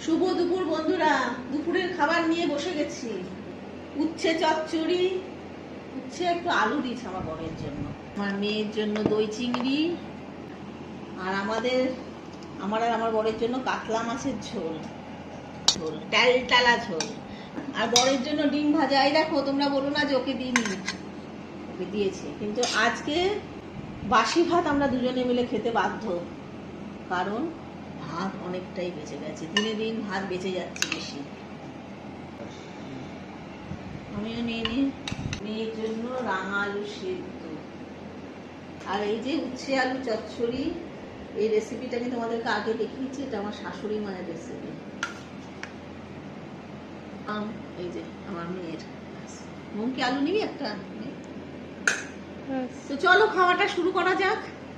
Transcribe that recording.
শুভ দুপুর বন্ধুরা, দুপুরের খাবার নিয়ে বসে গেছি। উচ্ছে চচ্চড়ি, উচ্ছে একটু আলু দিয়েছে আমার বরের জন্য, আমার মেয়ের জন্য দই চিংড়ি, আর আমার আর আমার বরের জন্য কাতলা মাছের ঝোল, টালা ঝোল, আর বরের জন্য ডিম ভাজা। এই দেখো, তোমরা বলো না যে ওকে দিইনি, ওকে দিয়েছে। কিন্তু আজকে বাসি ভাত আমরা দুজনে মিলে খেতে বাধ্য, কারণ ভাত অনেকটাই বেঁচে গেছে, দিনে দিন ভাত বেঁচে যাচ্ছে বেশি। আমিও নিয়ে নিই মেয়ের জন্য রাঙা আলু সেদ্ধ, আর এই যে উচ্ছে আলু চচ্চড়ি। এই রেসিপিটা আমি তোমাদেরকে আগে দেখিয়েছি, এটা আমার শাশুড়ি মায়ের রেসিপি। এই যে আমার মেয়ের মুখে আলু নিবি একটা। তো চলো খাওয়াটা শুরু করা যাক।